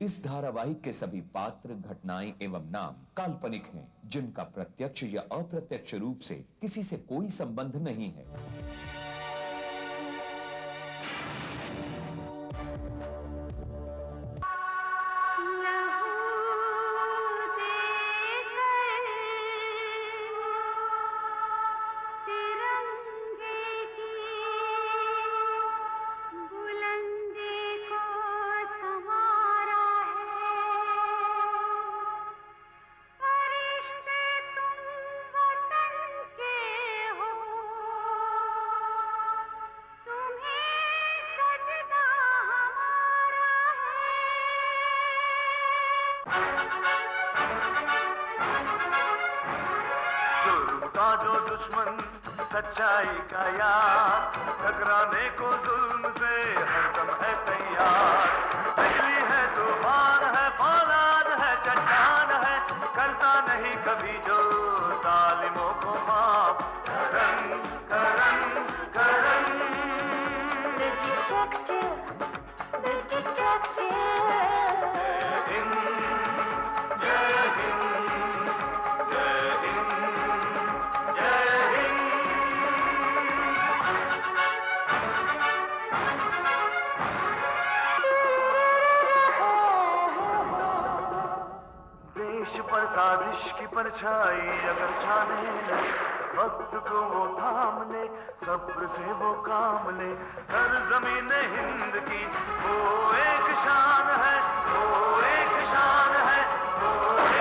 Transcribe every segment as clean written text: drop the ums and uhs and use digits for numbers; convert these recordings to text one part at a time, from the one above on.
इस धारावाहिक के सभी पात्र, घटनाएं एवं नाम काल्पनिक हैं, जिनका प्रत्यक्ष या अप्रत्यक्ष रूप से किसी से कोई संबंध नहीं है। का जो दुश्मन सच्चाई का यार, टकराने को जुल्म से हरदम है तैयार। बिजली है, तूफान है, फौलाद है, चट्टान है, करता नहीं कभी जो जालिमों को माफ। करन करन करन The detective, the detective. पर साजिश की परछाई अगर छाने ले, वक्त को वो थाम ले, सब्र से वो काम ले। सरजमीन हिंद की वो एक शान है, वो एक शान है, वो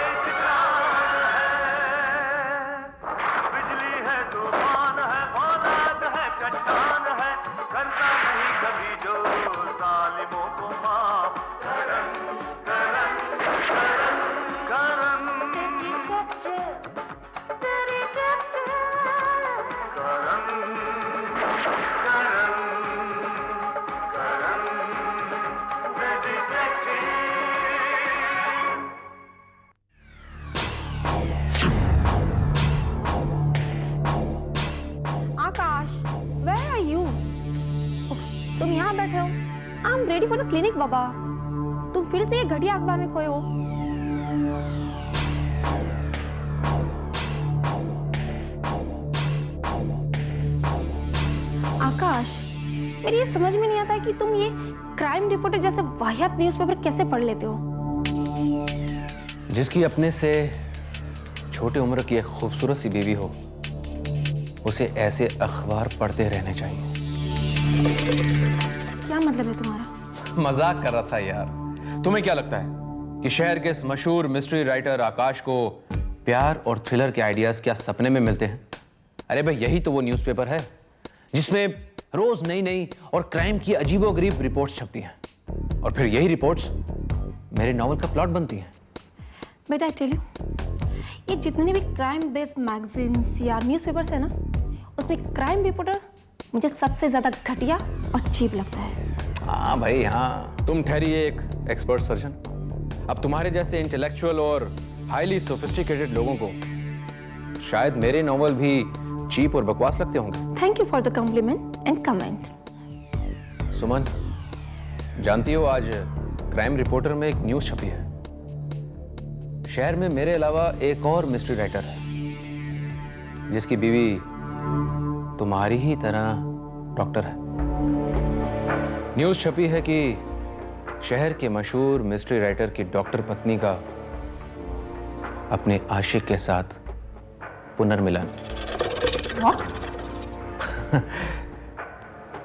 एक शान है। बिजली है, तूफान है, फौलाद है, चट्टान है, करता नहीं कभी जो जालिमों को माफ। करन करन करन करन The detective. Karan Karan Karan The detective. Akash, where are you? तुम यहाँ बैठे हो? I'm ready for the clinic, बाबा। तुम फिर से ये घटिया अखबार में खोए हो। आकाश, मेरी ये समझ में नहीं आता है कि तुम ये क्राइम रिपोर्टर जैसे वाहियात न्यूज़पेपर कैसे पढ़ लेते हो? जिसकी अपने से छोटी उम्र की एक खूबसूरत सी बीवी हो, उसे ऐसे अखबार पढ़ते रहने चाहिए। क्या मतलब है तुम्हारा? मजाक कर रहा था यार। तुम्हें क्या लगता है कि शहर के इस मशहूर मिस्ट्री राइटर आकाश को प्यार और थ्रिलर के आइडियाज क्या सपने में मिलते हैं? अरे भाई, यही तो वो न्यूज़पेपर है जिसमें रोज नई नई और क्राइम की अजीबोगरीब रिपोर्ट्स छपती हैं, और फिर यही रिपोर्ट्स मेरे नॉवल का प्लॉट बनती हैं। बट आई टेल यू, ये जितने भी क्राइम बेस्ड मैगजीन्स या न्यूज़पेपर्स है ना, उसमें क्राइम रिपोर्टर मुझे सबसे ज्यादा घटिया और चीप लगता है। हाँ भाई हाँ, तुम ठहरिए एक एक्सपर्ट सर्जन। अब तुम्हारे जैसे इंटेलेक्चुअल और हाईली सोफिस्टिकेटेड लोगों को शायद मेरे नॉवल भी चीप और बकवास लगते होंगे। Thank you for the compliment and comment. Suman, जानती हो आज क्राइम रिपोर्टर में एक न्यूज़ छपी है। शहर में मेरे अलावा एक और मिस्ट्री राइटर है जिसकी बीवी तुम्हारी ही तरह डॉक्टर है। न्यूज़ छपी है कि शहर के मशहूर मिस्ट्री राइटर की डॉक्टर पत्नी का अपने आशिक के साथ पुनर्मिलन।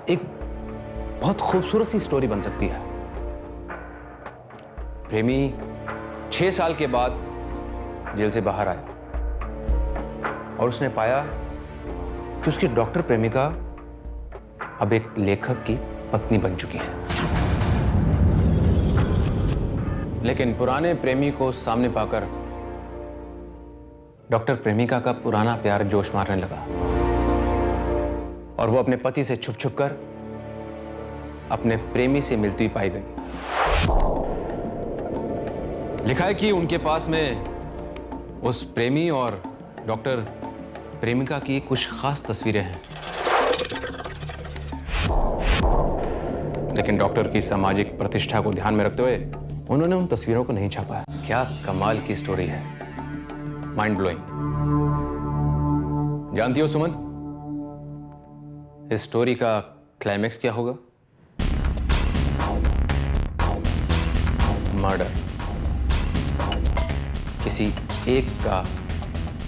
एक बहुत खूबसूरत सी स्टोरी बन सकती है। प्रेमी 6 साल के बाद जेल से बाहर आया और उसने पाया कि उसकी डॉक्टर प्रेमिका अब एक लेखक की पत्नी बन चुकी है। लेकिन पुराने प्रेमी को सामने पाकर डॉक्टर प्रेमिका का पुराना प्यार जोश मारने लगा और वो अपने पति से छुप छुप कर अपने प्रेमी से मिलती हुई पाई गई। लिखा है कि उनके पास में उस प्रेमी और डॉक्टर प्रेमिका की कुछ खास तस्वीरें हैं, लेकिन डॉक्टर की सामाजिक प्रतिष्ठा को ध्यान में रखते हुए उन्होंने उन तस्वीरों को नहीं छापा है। क्या कमाल की स्टोरी है, माइंड ब्लोइंग। जानती हो सुमन, इस स्टोरी का क्लाइमेक्स क्या होगा? मर्डर, किसी एक का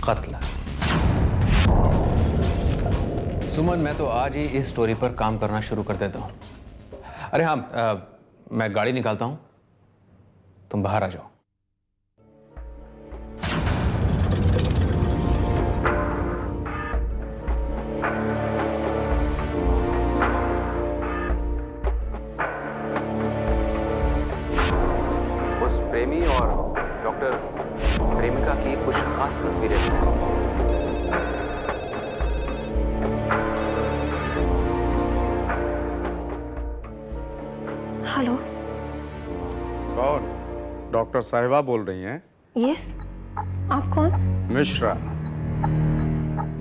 कत्ल। सुमन, मैं तो आज ही इस स्टोरी पर काम करना शुरू कर देता हूं। अरे हाँ, मैं गाड़ी निकालता हूं, तुम बाहर आ जाओ। उस प्रेमी और डॉक्टर प्रेमिका की कुछ खास तस्वीरें हैं। हेलो। कौन? डॉक्टर साहिबा बोल रही हैं? यस, आप कौन? मिश्रा।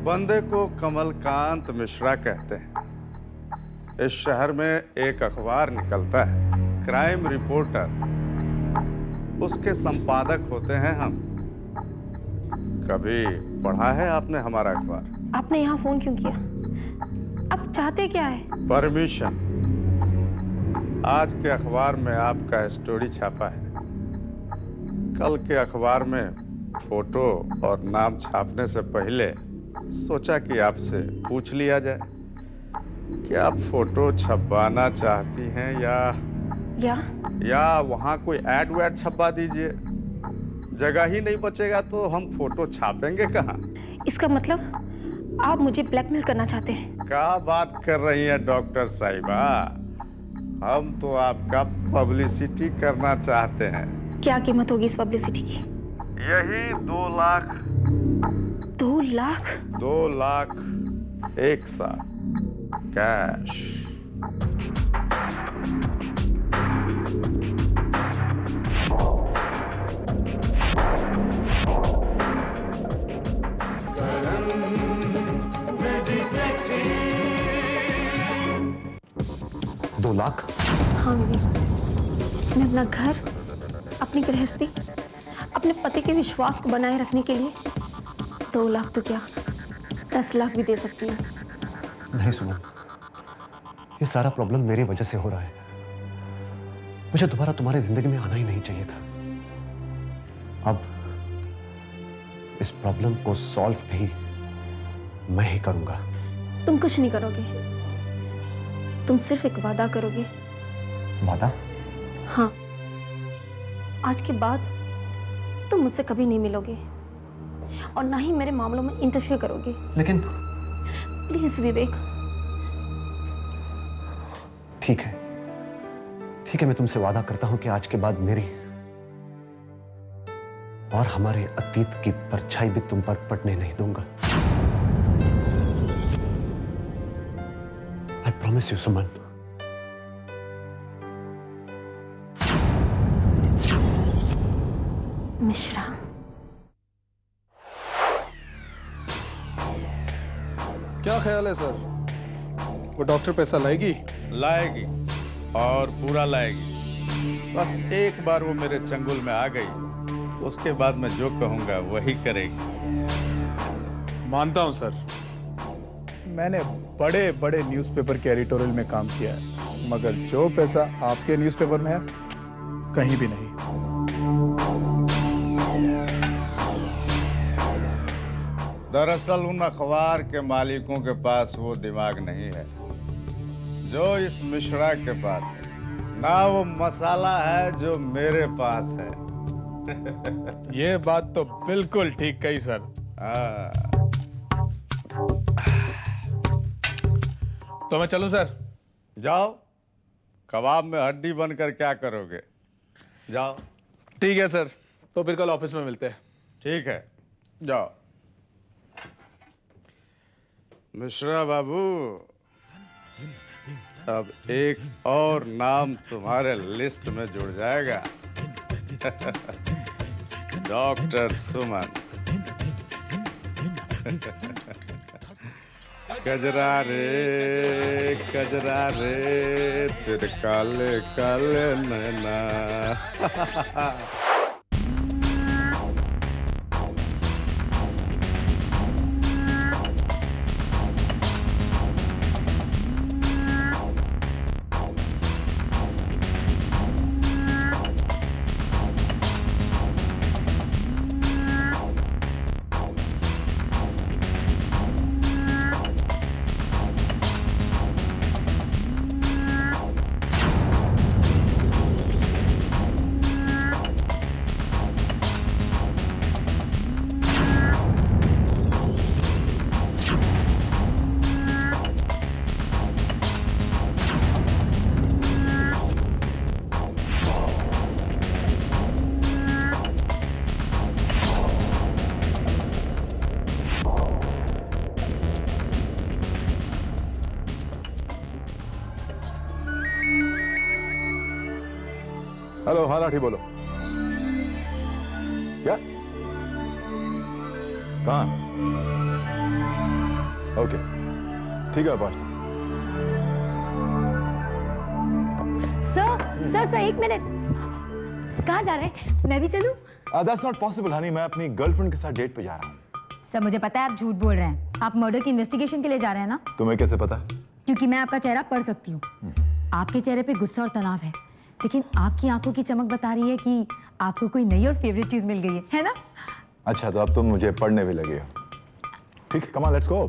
बंदे को कमलकांत मिश्रा कहते हैं। इस शहर में एक अखबार निकलता है, क्राइम रिपोर्टर। उसके संपादक होते हैं हम। कभी पढ़ा है आपने हमारा अखबार? आपने यहाँ फोन क्यों किया? आप चाहते क्या है? परमिशन। आज के अखबार में आपका स्टोरी छापा है। कल के अखबार में फोटो और नाम छापने से पहले सोचा कि आपसे पूछ लिया जाए कि आप फोटो छपवाना चाहती हैं या वहाँ कोई ऐड वैड छपवा दीजिए। जगह ही नहीं बचेगा तो हम फोटो छापेंगे कहाँ? इसका मतलब आप मुझे ब्लैकमेल करना चाहते हैं? क्या बात कर रही हैं डॉक्टर साहिबा? हम तो आपका पब्लिसिटी करना चाहते हैं। क्या कीमत होगी इस पब्लिसिटी की? यही 2 लाख। 2 लाख? 2 लाख एक साथ कैश। हाँ बेबी, मैं अपना घर, अपनी गृहस्थी, अपने पति के विश्वास को बनाए रखने के लिए 2 लाख तो क्या 10 लाख भी दे सकती हूँ। नहीं सुमन, ये सारा प्रॉब्लम मेरी वजह से हो रहा है। मुझे दोबारा तुम्हारी जिंदगी में आना ही नहीं चाहिए था। अब इस प्रॉब्लम को सॉल्व भी मैं ही करूंगा। तुम कुछ नहीं करोगे, तुम सिर्फ एक वादा करोगे। वादा? हाँ, आज के बाद तुम मुझसे कभी नहीं मिलोगे और ना ही मेरे मामलों में इंटरफेयर करोगे। लेकिन प्लीज विवेक। ठीक है, मैं तुमसे वादा करता हूं कि आज के बाद मेरी और हमारे अतीत की परछाई भी तुम पर पड़ने नहीं दूंगा। आई प्रॉमिस यू सुमन। मिश्रा, क्या ख्याल है सर, वो डॉक्टर पैसा लाएगी? लाएगी और पूरा लाएगी। बस एक बार वो मेरे चंगुल में आ गई, उसके बाद मैं जो कहूंगा वही करेगी। मानता हूं सर, मैंने बड़े बड़े न्यूज़पेपर के एडिटोरियल में काम किया है, मगर जो पैसा आपके न्यूज़पेपर में है कहीं भी नहीं। दरअसल उन अखबार के मालिकों के पास वो दिमाग नहीं है जो इस मिश्रा के पास है, ना वो मसाला है जो मेरे पास है। ये बात तो बिल्कुल ठीक कही सर। तो मैं चलूं सर? जाओ, कबाब में हड्डी बनकर क्या करोगे? जाओ। ठीक है सर, तो फिर कल ऑफिस में मिलते हैं। ठीक है, जाओ। मिश्रा बाबू, अब एक और नाम तुम्हारे लिस्ट में जुड़ जाएगा। डॉक्टर सुमन। कजरा रे तेरे काले काले नैना। हेलो, हाँ लाठी बोलो। क्या? कहाँ? ओके, ठीक है पहुंचता। सर एक मिनट। कहाँ जा रहे हैं? मैं भी चलूं? दैट्स नॉट पॉसिबल हनी, मैं अपनी गर्लफ्रेंड के साथ डेट पे जा रहा हूँ। सर मुझे पता है आप झूठ बोल रहे हैं। आप मर्डर की इन्वेस्टिगेशन के लिए जा रहे हैं ना? तुम्हें कैसे पता? क्योंकि मैं आपका चेहरा पढ़ सकती हूँ। आपके चेहरे पे गुस्सा और तनाव है, लेकिन आपकी आंखों की चमक बता रही है कि आपको कोई नई और फेवरेट चीज मिल गई है ना? अच्छा, तो अब तुम मुझे पढ़ने भी लगे हो। ठीक है, come on let's go.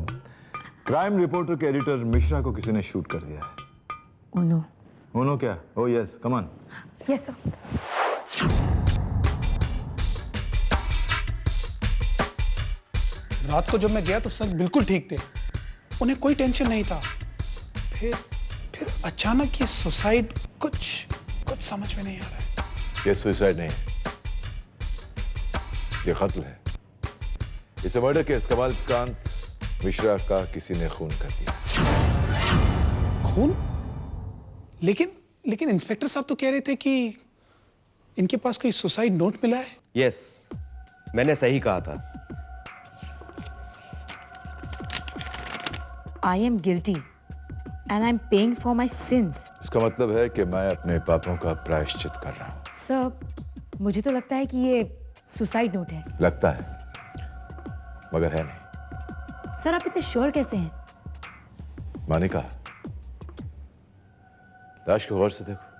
Crime reporter के एडिटर मिश्रा को किसी ने शूट कर दिया है। ओनो। ओनो क्या? Oh yes, come on. Yes sir. रात को जब मैं गया तो सर बिल्कुल ठीक थे, उन्हें कोई टेंशन नहीं था। फिर अचानक ये सुसाइड, कुछ समझ में नहीं आ रहा है। ये सुसाइड नहीं है, ये कत्ल है। इस मर्डर केस कमालकांत मिश्रा का किसी ने खून कर दिया। खून? लेकिन इंस्पेक्टर साहब तो कह रहे थे कि इनके पास कोई सुसाइड नोट मिला है। यस, मैंने सही कहा था। I am guilty and I'm paying for my sins. इसका मतलब है कि मैं अपने पापों का प्रायश्चित कर रहा हूँ। सर, मुझे तो लगता है कि ये सुसाइड नोट है। लगता है, मगर है नहीं। सर आप इतने श्योर कैसे हैं? मानिका, लाश को गौर से देखो।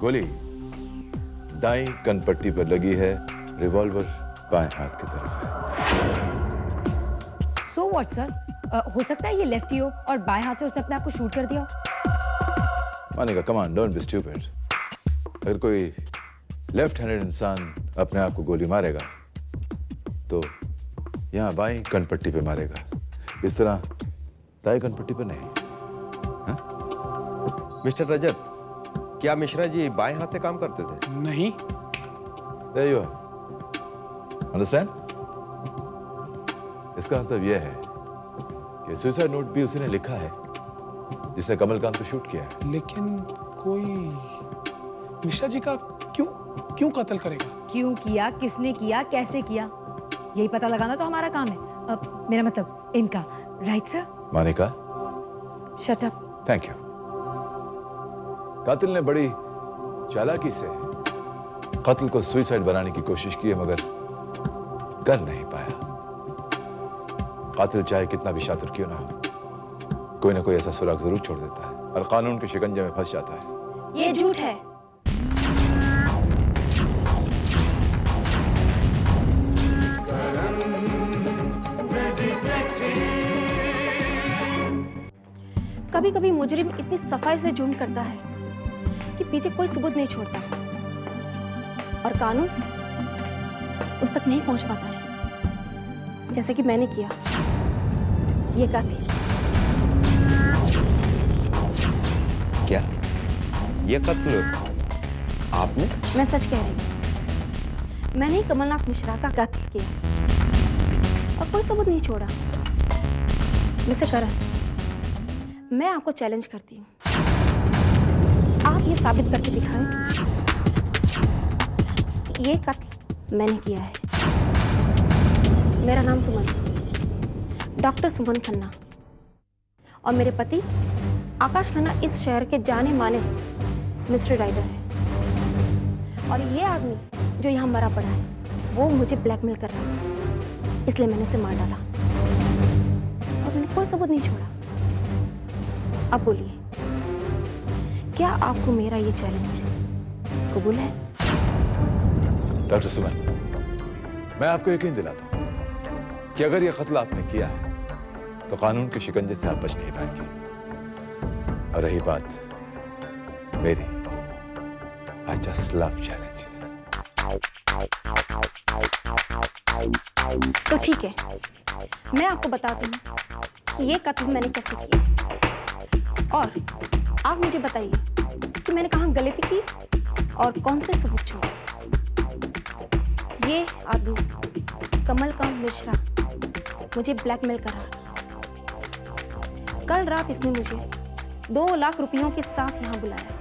गोली दाईं कनपट्टी पर लगी है, रिवॉल्वर बाएं हाथ की तरफ है। So what sir? हो सकता है ये लेफ्टी हो और बाएं हाथ से उसने अपने आप को शूट कर दिया हो। मानेगा, come on, don't be stupid. अगर कोई लेफ्ट हैंडेड इंसान अपने आप को गोली मारेगा तो यहाँ बाईं कनपट्टी पे मारेगा, इस तरह दाईं कनपट्टी पे नहीं। मिस्टर रजत, क्या मिश्रा जी बाएं हाथ से काम करते थे? नहीं। There you are. Understand? इसका मतलब यह है कि सुसाइड नोट भी उसी ने लिखा है जिसने कमलकांत को शूट किया है। लेकिन कोई मिश्रा जी का क्यों कत्ल करेगा? क्यों किया, किसने किया, कैसे किया, यही पता लगाना तो हमारा काम है। मेरा मतलब इनका। Right sir? Manika, shut up. Thank you. कातिल ने बड़ी चालाकी से कत्ल को सुसाइड बनाने की कोशिश की है, मगर कर नहीं पाया। कातिल चाहे कितना भी शातिर क्यों ना हो, कोई ना कोई ऐसा सुराग जरूर छोड़ देता है और कानून के शिकंजे में फंस जाता है। ये झूठ है। कभी कभी मुजरिम इतनी सफाई से जुर्म करता है कि पीछे कोई सबूत नहीं छोड़ता और कानून उस तक नहीं पहुंच पाता है, जैसे कि मैंने किया। ये काफी। क्या ये कत्ल आपने? मैं सच कह रही हूँ, मैंने ही कमलनाथ मिश्रा का कत्ल किया और कोई सबूत नहीं छोड़ा। मिस्टर करण, मैं आपको चैलेंज करती हूँ, आप ये साबित करके दिखाएं कि ये कत्ल मैंने किया है। मेरा नाम सुमन, डॉक्टर सुमन खन्ना, और मेरे पति आकाश खन्ना इस शहर के जाने माने मिस्ट्री राइटर हैं। और ये आदमी जो यहाँ मरा पड़ा है वो मुझे ब्लैकमेल कर रहा है, इसलिए मैंने उसे मार डाला और मैंने कोई सबूत नहीं छोड़ा। अब बोलिए, क्या आपको मेरा ये चैलेंज कबूल है? डॉक्टर सुमन, मैं आपको यकीन दिलाता हूं कि अगर ये कत्ल आपने किया है तो कानून के शिकंजे से आप बच नहीं पाएंगे। और रही बात मेरी, I just love challenges. तो ठीक है, मैं आपको बताती हूँ कि ये कत्ल मैंने कैसे किया, और आप मुझे बताइए कि मैंने कहाँ गलती की और कौन से सबूत छोड़े। ये आदमी कमलकांत मिश्रा मुझे ब्लैकमेल कर रहा था। कल रात इसने मुझे 2 लाख रुपयों के साथ यहाँ बुलाया।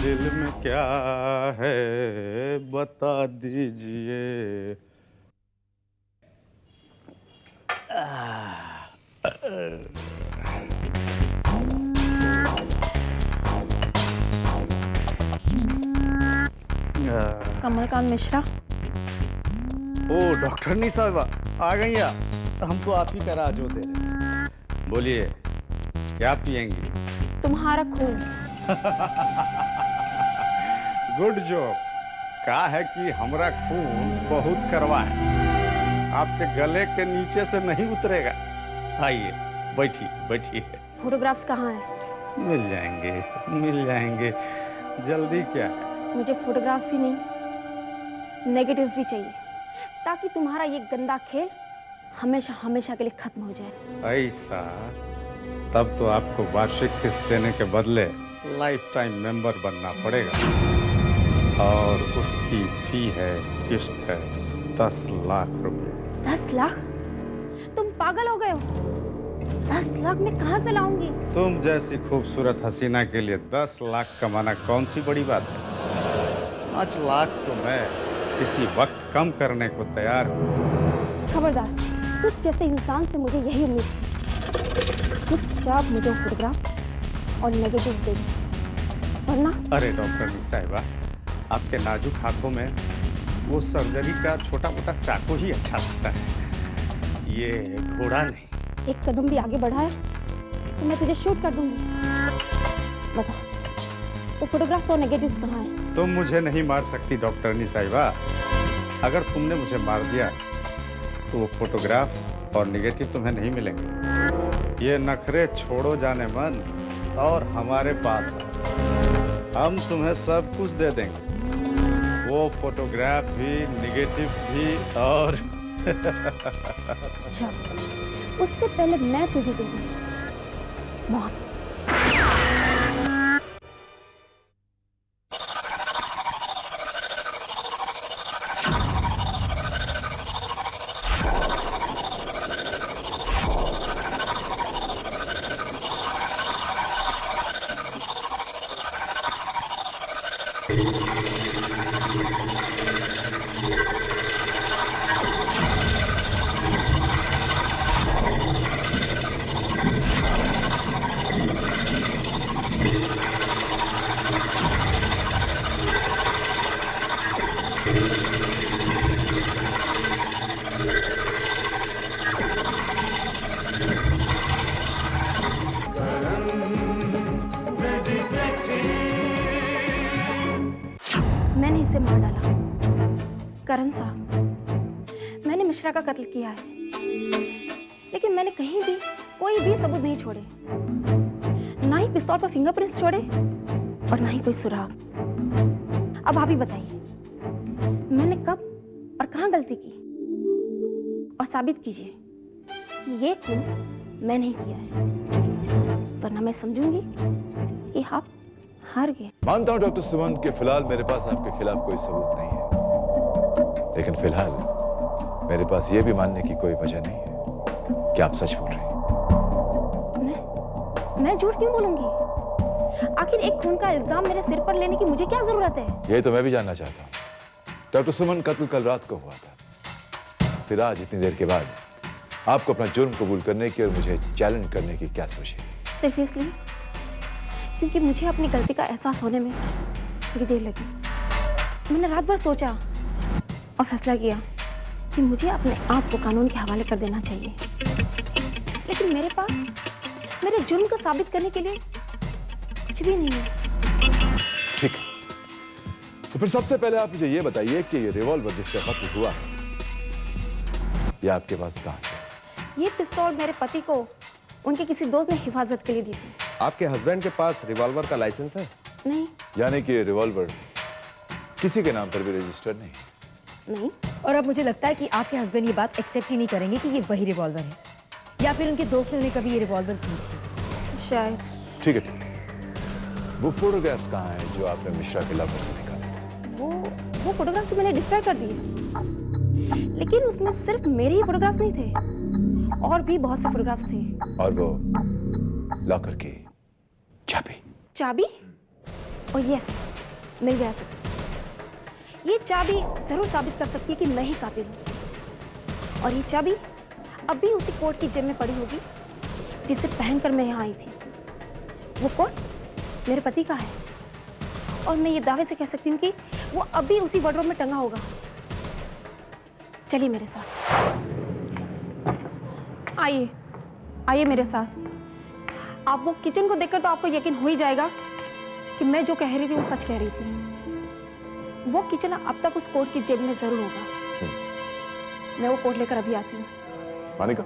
दिल में क्या है बता दीजिए। कमलकांत मिश्रा, ओ डॉक्टरनी साहिबा आ गई आप। हम तो आप ही का राज होते हैं। बोलिए, क्या पिएंगी? तुम्हारा खून। Good joke. कहा है कि हमारा खून बहुत करवा है, आपके गले के नीचे से नहीं उतरेगा। आइए बैठिए बैठिए। फोटोग्राफ्स कहाँ हैं? मिल जाएंगे मिल जाएंगे, जल्दी क्या है। मुझे फोटोग्राफ्स ही नहीं, नेगेटिव्स भी चाहिए, ताकि तुम्हारा ये गंदा खेल हमेशा हमेशा के लिए खत्म हो जाए। ऐसा? तब तो आपको वार्षिक किस्त देने के बदले लाइफ टाइम मेंबर बनना पड़ेगा, और उसकी फी है, किस्त है 10 लाख रुपए। 10 लाख? तुम पागल हो गए हो? 10 लाख मैं कहाँ से लाऊंगी? तुम जैसी खूबसूरत हसीना के लिए 10 लाख कमाना कौन सी बड़ी बात है। 5 लाख तो मैं किसी वक्त कम करने को तैयार हूँ। खबरदार, तुझ जैसे इंसान से मुझे यही उम्मीद थी। चुपचाप मुझे फोटोग्राफ और नेगेटिव दे दो, वरना। अरे डॉक्टर साहिबा, आपके नाजुक हाथों में वो सर्जरी का छोटा मोटा चाकू ही अच्छा लगता है, ये घोड़ा नहीं। एक कदम भी आगे बढ़ा है तो मैं तुझे शूट कर दूंगी। बता, वो फोटोग्राफ और नेगेटिव्स कहाँ हैं? तुम मुझे नहीं मार सकती डॉक्टरनी साहिबा। अगर तुमने मुझे मार दिया तो वो फोटोग्राफ और नेगेटिव तुम्हें नहीं मिलेंगे। ये नखरे छोड़ो जाने मन, और हमारे पास हम तुम्हें सब कुछ दे देंगे, वो फोटोग्राफ भी, नेगेटिव्स भी, और उससे पहले मैं तुझे दे दूंगी मौत। मैंने इसे मार डाला। करण साहब, मैंने मिश्रा का कत्ल किया है, लेकिन मैंने कहीं भी कोई भी सबूत नहीं छोड़े, ना ही पिस्तौल पर फिंगरप्रिंट्स छोड़े और ना ही कोई सुराग। अब आप ही बताइए, मैंने कब और कहाँ गलती की? और साबित कीजिए कि ये खून मैं नहीं किया है, वरना मैं समझूंगी कि आप हार गए। मानता हूं डॉक्टर सुमन कि फिलहाल मेरे पास आपके खिलाफ कोई सबूत नहीं है, लेकिन फिलहाल मेरे पास यह भी मानने की कोई वजह नहीं है कि आप सच बोल रहे हैं। मैं झूठ क्यों बोलूंगी? आखिर एक खून का इल्जाम मेरे सिर पर लेने की मुझे क्या जरूरत है? यही तो मैं भी जानना चाहता हूं। डॉक्टर सुमन कत्ल कल रात को हुआ था, फिर आज इतनी देर के बाद आपको अपना जुर्म कबूल करने की और मुझे चैलेंज करने की क्या सोची? सिर्फ इसलिए क्योंकि मुझे अपनी गलती का एहसास होने में थोड़ी देर लगी। मैंने रात भर सोचा और फैसला किया कि मुझे अपने आप को कानून के हवाले कर देना चाहिए, लेकिन मेरे पास मेरे जुर्म को साबित करने के लिए कुछ भी नहीं है। ठीक है, तो फिर सबसे पहले आप मुझे ये बताइए कि ये रिवॉल्वर जिससे कत्ल हुआ है, ये आपके पास कहाँ है? ये पिस्तौल मेरे पति को उनके किसी दोस्त ने हिफाजत के लिए दी थी। आपके हस्बैंड के पास रिवॉल्वर का लाइसेंस है? नहीं। यानी कि ये रिवॉल्वर किसी के नाम पर भी रजिस्टर्ड नहीं? नहीं। और अब मुझे लगता है कि आपके हस्बैंड ये बात एक्सेप्ट ही नहीं करेंगे कि ये वही रिवॉल्वर है, या फिर उनके दोस्त ने उन्हें कभी ये रिवॉल्वर दी थी। शायद। ठीक है, ठीक है। वो फोटोग्राफ्स कहाँ हैं जो आपने मिश्रा के लॉकर से निकाले थे? वो फोटोग्राफ तो मैंने डिस्ट्रॉय कर दिए, लेकिन उसमें सिर्फ मेरे ही फोटोग्राफ नहीं थे, और भी बहुत से फोटोग्राफ्स थे। और वो लॉकर की चाबी? और यस, मिल गया सब। ये चाबी जरूर साबित कर सकती है कि मैं ही कातिल हूँ, और ये चाबी अब भी उसी कोट की जेब में पड़ी होगी जिसे पहनकर मैं यहाँ आई थी। वो कोट मेरे पति का है, और मैं ये दावे से कह सकती हूँ कि वो अब भी उसी वार्डरोब में टंगा होगा। चलिए मेरे साथ, आइए मेरे साथ। आप वो किचन को देखकर तो आपको यकीन हो ही जाएगा कि मैं जो कह रही थी वो सच कह रही थी। वो किचन अब तक उस कोट की जेब में जरूर होगा। मैं वो कोट लेकर अभी आती हूँ। मानिका,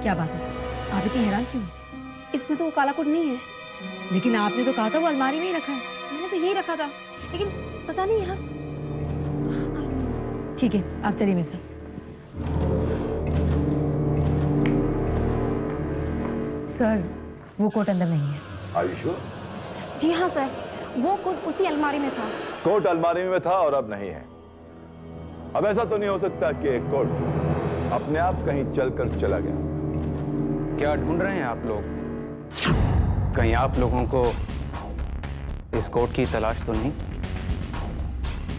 क्या बात है, आप इतनी हैरान क्यों? इसमें तो वो काला कोट नहीं है। लेकिन आपने तो कहा था वो अलमारी में ही रखा है। मैंने तो यही रखा था, लेकिन पता नहीं यहाँ। ठीक है, आप चलिए मेरे साथ। सर, वो कोट अंदर नहीं है। Are you sure? जी हाँ सर, वो कोट उसी अलमारी में था। कोट अलमारी में था और अब नहीं है। अब ऐसा तो नहीं हो सकता कि एक कोट अपने आप कहीं चलकर चला गया। क्या ढूंढ रहे हैं आप लोग? कहीं आप लोगों को इस कोट की तलाश तो नहीं?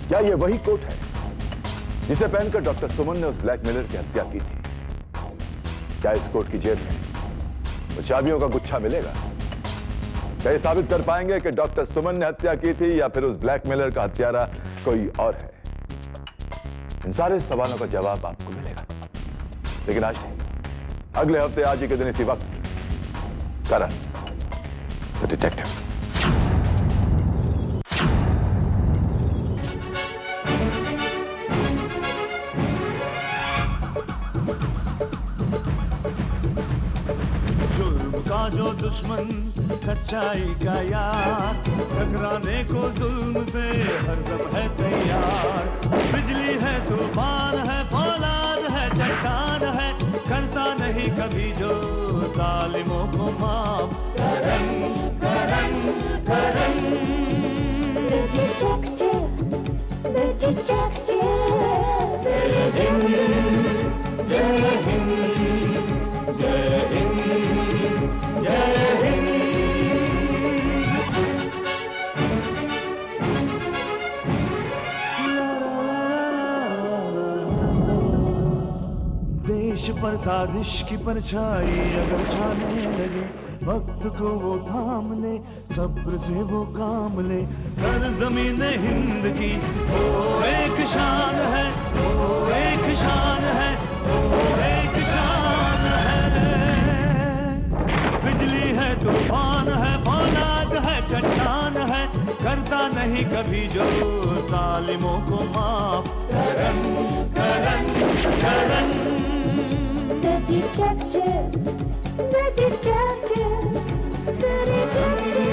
क्या ये वही कोट है जिसे पहनकर डॉक्टर सुमन ने उस ब्लैकमेलर की हत्या की थी? क्या इस कोट की जेब में वो चाबियों का गुच्छा मिलेगा? क्या ये साबित कर पाएंगे कि डॉक्टर सुमन ने हत्या की थी या फिर उस ब्लैकमेलर का हत्यारा कोई और है? इन सारे सवालों का जवाब आपको मिलेगा, लेकिन आज नहीं, अगले हफ्ते आज ही के दिन इसी वक्त करण द डिटेक्टिव। जुल्म का जो दुश्मन, सच्चाई का यार, टकराने को जुल्म से हरदम है तैयार। बिजली है, तूफान है, फौलाद है, चट्टान है, करता नहीं कभी जो जालिमों को माफ। Karan Karan Karan The detective, the detective. जय हिंद, जय हिंद, जय हिंद, जय हिंद। देश पर साजिश की परछाई अगर छाने लगे, वक्त को वो थाम ले, सब्र से वो काम ले। सरजमीन हिंद की वो एक शान है, वो एक शान है, वो एक शान है। बिजली है, तूफान है, फौलाद है, चट्टान है, करता नहीं कभी जो जालिमों को माफ। Karan Karan Karan The detective, the detective, the detective.